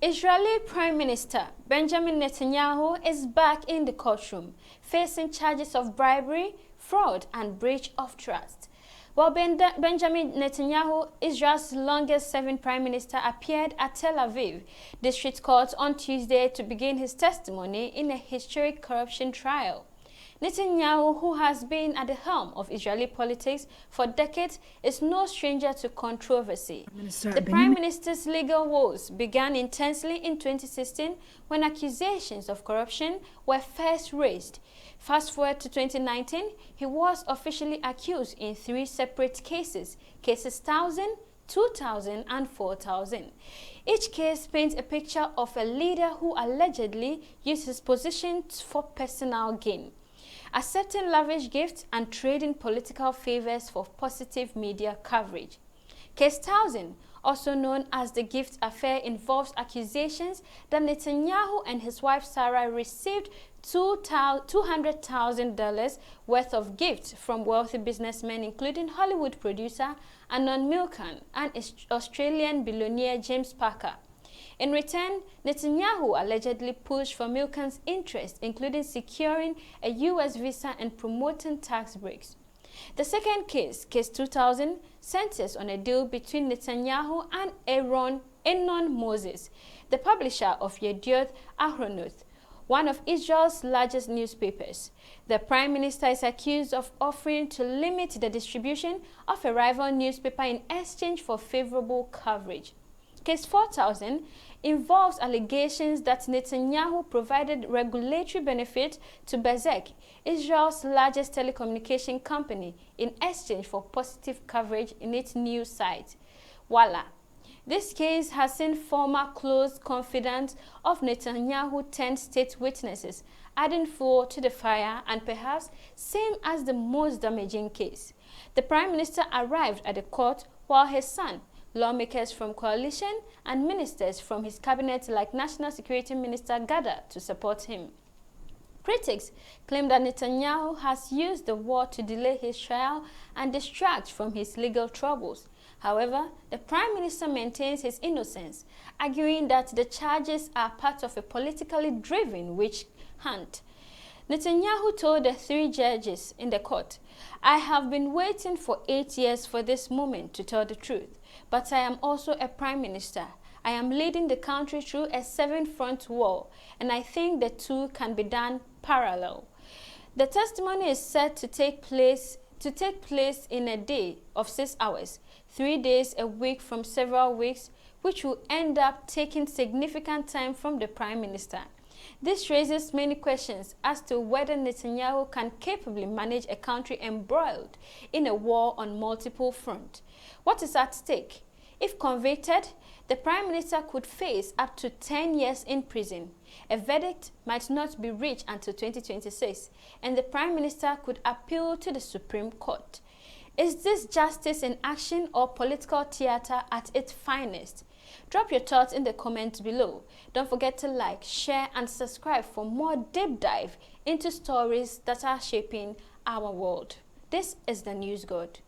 Israeli Prime Minister Benjamin Netanyahu is back in the courtroom, facing charges of bribery, fraud, and breach of trust. While Benjamin Netanyahu, Israel's longest-serving prime minister, appeared at Tel Aviv District Court on Tuesday to begin his testimony in a historic corruption trial. Netanyahu, who has been at the helm of Israeli politics for decades, is no stranger to controversy. The Prime Minister's legal woes began intensely in 2016 when accusations of corruption were first raised. Fast forward to 2019, he was officially accused in 3 separate cases, cases 1000, 2000 and 4000. Each case paints a picture of a leader who allegedly used his position for personal gain, accepting lavish gifts and trading political favors for positive media coverage. Case 1000, also known as the gift affair, involves accusations that Netanyahu and his wife Sarah received $200,000 worth of gifts from wealthy businessmen, including Hollywood producer Anon Milchan and Australian billionaire James Packer. In return, Netanyahu allegedly pushed for Milchan's interest, including securing a U.S. visa and promoting tax breaks. The second case, Case 2000, centers on a deal between Netanyahu and Anon Moses, the publisher of Yedioth Ahronoth, one of Israel's largest newspapers. The Prime Minister is accused of offering to limit the distribution of a rival newspaper in exchange for favorable coverage. Case 4000 involves allegations that Netanyahu provided regulatory benefit to Bezek, Israel's largest telecommunication company, in exchange for positive coverage in its news site. Voila! This case has seen former close confidants of Netanyahu 10 state witnesses, adding fuel to the fire and perhaps same as the most damaging case. The Prime Minister arrived at the court while his son, lawmakers from coalition, and ministers from his cabinet like National Security Minister gathered to support him. Critics claim that Netanyahu has used the war to delay his trial and distract from his legal troubles. However, the Prime Minister maintains his innocence, arguing that the charges are part of a politically driven witch hunt. Netanyahu told the 3 judges in the court, "I have been waiting for 8 years for this moment to tell the truth, but I am also a prime minister. I am leading the country through a 7-front war, and I think the two can be done parallel." The testimony is set to take place in a day of 6 hours, 3 days a week from several weeks, which will end up taking significant time from the Prime Minister. This raises many questions as to whether Netanyahu can capably manage a country embroiled in a war on multiple fronts. What is at stake? If convicted, the Prime Minister could face up to 10 years in prison. A verdict might not be reached until 2026, and the Prime Minister could appeal to the Supreme Court. Is this justice in action or political theater at its finest? Drop your thoughts in the comments below. Don't forget to like, share, and subscribe for more deep dive into stories that are shaping our world. This is the News God.